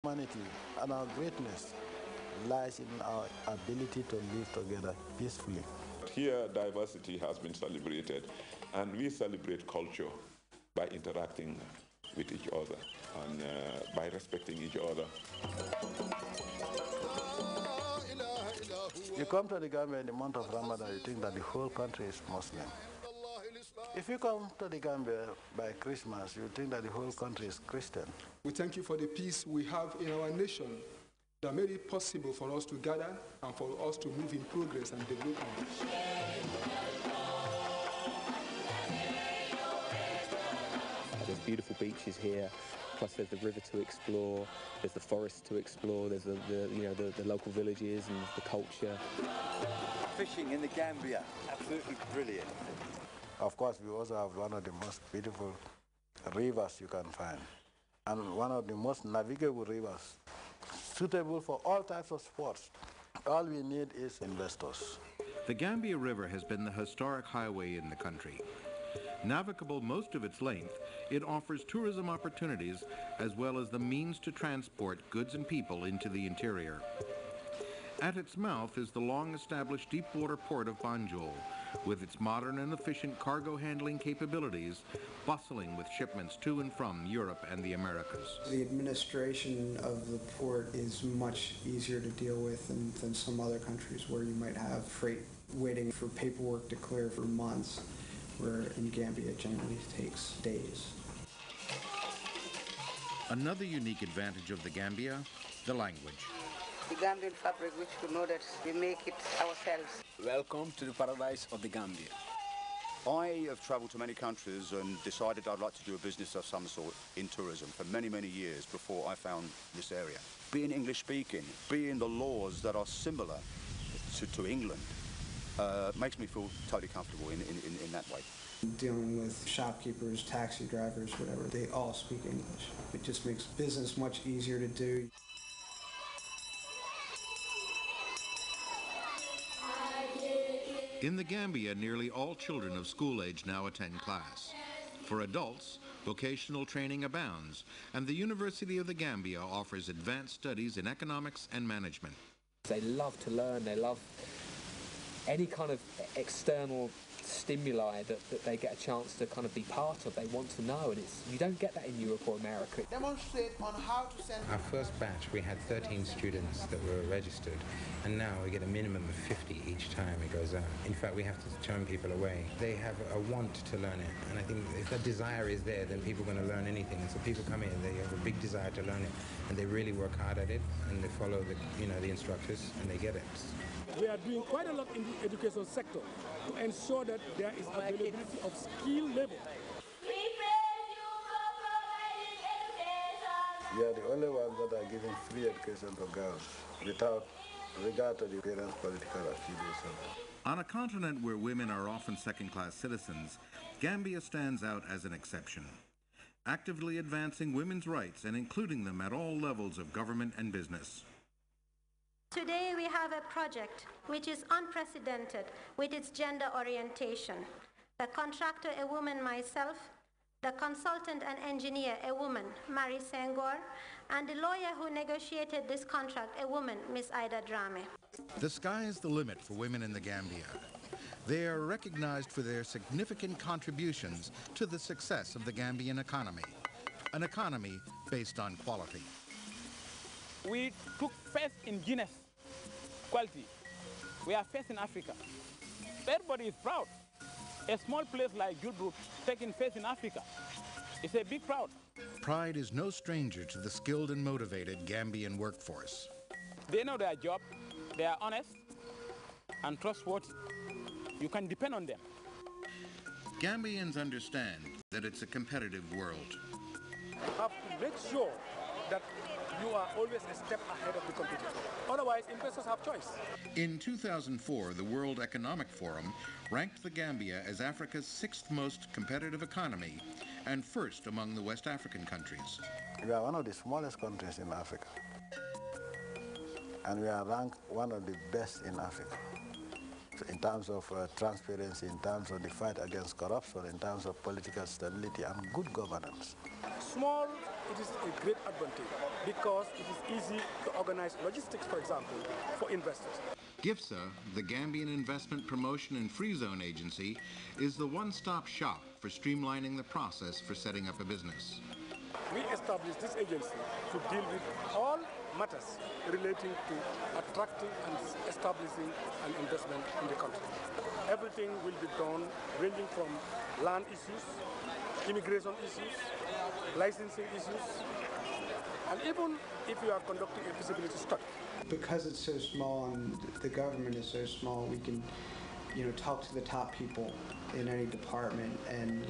Humanity and our greatness lies in our ability to live together peacefully. Here, diversity has been celebrated, and we celebrate culture by interacting with each other and by respecting each other. You come to the Gambia in the month of Ramadan, you think that the whole country is Muslim. If you come to the Gambia by Christmas, you think that the whole country is Christian. We thank you for the peace we have in our nation that made it possible for us to gather and for us to move in progress and development. There's beautiful beaches here, plus there's the river to explore, there's the forest to explore, there's the local villages and the culture. Fishing in the Gambia, absolutely brilliant. Of course, we also have one of the most beautiful rivers you can find, and one of the most navigable rivers, suitable for all types of sports. All we need is investors. The Gambia River has been the historic highway in the country. Navigable most of its length, it offers tourism opportunities as well as the means to transport goods and people into the interior. At its mouth is the long-established deep-water port of Banjul, with its modern and efficient cargo handling capabilities, bustling with shipments to and from Europe and the Americas. The administration of the port is much easier to deal with than some other countries where you might have freight waiting for paperwork to clear for months, where in Gambia it generally takes days. Another unique advantage of the Gambia, the language. The Gambian fabric, which we know that we make it ourselves. Welcome to the paradise of the Gambia. I have travelled to many countries and decided I'd like to do a business of some sort in tourism for many, many years before I found this area. Being English speaking, being the laws that are similar to England, makes me feel totally comfortable in that way. Dealing with shopkeepers, taxi drivers, whatever, they all speak English. It just makes business much easier to do. In the Gambia, nearly all children of school age now attend class. For adults, vocational training abounds, and the University of the Gambia offers advanced studies in economics and management. They love to learn, they love any kind of external stimuli that they get a chance to kind of be part of. They want to know, and you don't get that in Europe or America. Demonstrate on how to send. Our first batch, we had 13 students that were registered, and now we get a minimum of 50 each time it goes out. In fact, we have to turn people away. They have a want to learn it, and I think if that desire is there, then people are going to learn anything. And so people come in, they have a big desire to learn it, and they really work hard at it, and they follow the instructors, and they get it. We are doing quite a lot in the education sector to ensure that there is availability of skilled labor. We are the only ones that are giving free education to girls without regard to the parents' political affiliation. On a continent where women are often second-class citizens, Gambia stands out as an exception, actively advancing women's rights and including them at all levels of government and business. Today we have a project which is unprecedented with its gender orientation. The contractor, a woman, myself, the consultant and engineer, a woman, Mary Senghor, and the lawyer who negotiated this contract, a woman, Miss Ida Drame. The sky is the limit for women in the Gambia. They are recognized for their significant contributions to the success of the Gambian economy, an economy based on quality. We took first in Guinness quality. We are first in Africa. Everybody is proud. A small place like Julbrook taking first in Africa. It's a big proud. Pride is no stranger to the skilled and motivated Gambian workforce. They know their job. They are honest and trustworthy. You can depend on them. Gambians understand that it's a competitive world. You have to make sure that you are always a step ahead of the competitor. Otherwise, investors have choice. In 2004, the World Economic Forum ranked the Gambia as Africa's 6th most competitive economy and first among the West African countries. We are one of the smallest countries in Africa, and we are ranked one of the best in Africa. So in terms of transparency, in terms of the fight against corruption, in terms of political stability and good governance. Small it is a great advantage because it is easy to organize logistics, for example, for investors. GIFSA, the Gambian Investment Promotion and Free Zone Agency, is the one-stop shop for streamlining the process for setting up a business. We established this agency to deal with all matters relating to attracting and establishing an investment in the country. Everything will be done ranging from land issues, immigration issues, licensing issues, and even if you are conducting a feasibility study. Because it's so small and the government is so small, we can, talk to the top people in any department and,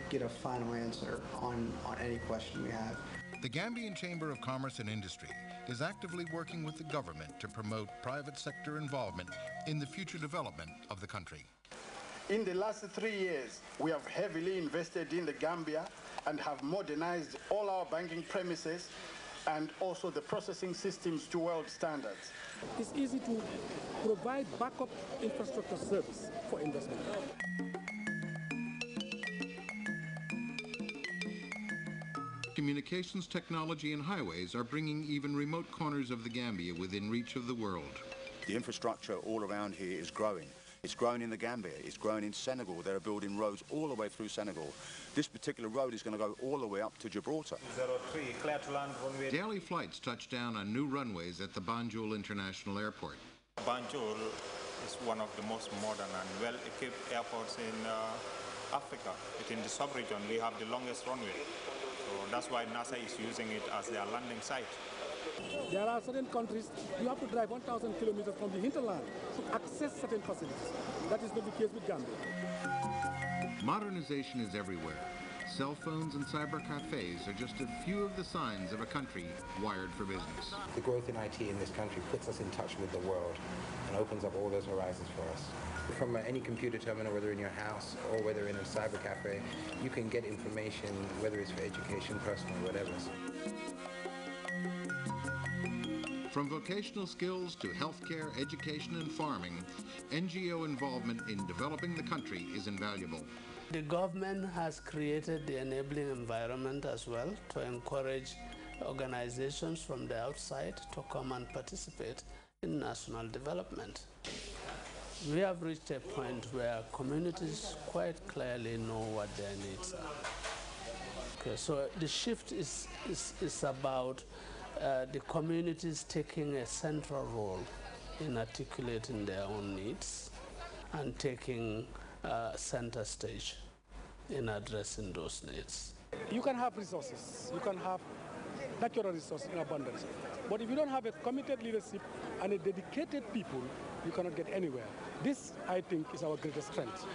get a final answer on any question we have. The Gambian Chamber of Commerce and Industry is actively working with the government to promote private sector involvement in the future development of the country. In the last 3 years, we have heavily invested in the Gambia and have modernized all our banking premises and also the processing systems to world standards. It's easy to provide backup infrastructure service for investment. Communications technology and highways are bringing even remote corners of the Gambia within reach of the world. The infrastructure all around here is growing. It's grown in the Gambia, it's grown in Senegal. They're building roads all the way through Senegal. This particular road is going to go all the way up to Gibraltar. 03, clear to land runway. Daily flights touch down on new runways at the Banjul International Airport. Banjul is one of the most modern and well-equipped airports in Africa. Within the sub-region, we have the longest runway. So that's why NASA is using it as their landing site. There are certain countries, you have to drive 1,000 kilometers from the hinterland to access certain facilities. That is not the case with Gambia. Modernization is everywhere. Cell phones and cyber cafes are just a few of the signs of a country wired for business. The growth in IT in this country puts us in touch with the world and opens up all those horizons for us. From any computer terminal, whether in your house or whether in a cyber cafe, you can get information, whether it's for education, personal, whatever. From vocational skills to healthcare, education, and farming, NGO involvement in developing the country is invaluable. The government has created the enabling environment as well to encourage organizations from the outside to come and participate in national development. We have reached a point where communities quite clearly know what their needs are. Okay, so the shift is about the communities taking a central role in articulating their own needs and taking center stage in addressing those needs. You can have resources, you can have natural resources in abundance, but if you don't have a committed leadership and a dedicated people, you cannot get anywhere. This, I think, is our greatest strength.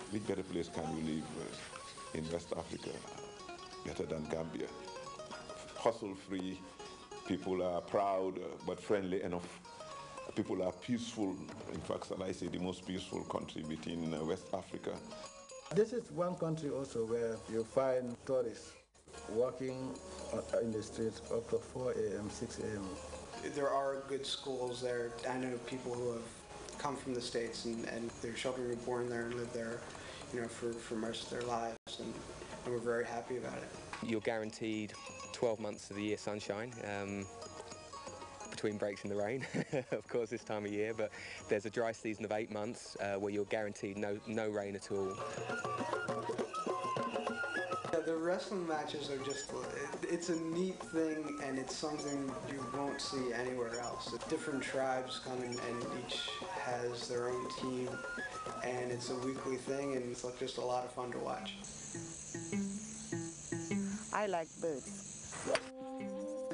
Which better place can you live in West Africa better than Gambia? Hustle-free, people are proud but friendly enough. People are peaceful. In fact, I say the most peaceful country within West Africa. This is one country also where you find tourists walking in the streets up to 4 a.m., 6 a.m. There are good schools there. I know people who have come from the States and their children were born there and lived there, for most of their lives, and we're very happy about it. You're guaranteed 12 months of the year sunshine, between breaks in the rain, of course, this time of year, but there's a dry season of 8 months where you're guaranteed no rain at all. The wrestling matches are just, it's a neat thing, and it's something you won't see anywhere else. Different tribes come in and each has their own team, and it's a weekly thing, and it's just a lot of fun to watch. I like birds.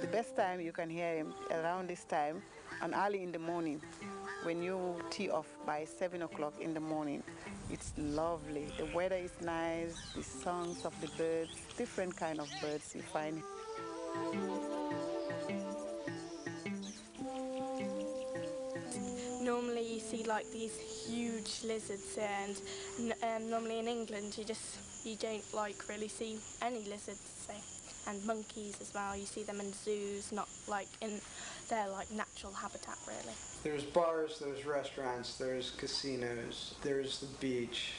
The best time you can hear him around this time and early in the morning. When you tee off by 7 o'clock in the morning, it's lovely. The weather is nice, the songs of the birds, different kind of birds you find. Normally you see like these huge lizards, and normally in England you don't really see any lizards. So and monkeys as well. You see them in zoos, not like in their like natural habitat really. There's bars, there's restaurants, there's casinos, there's the beach,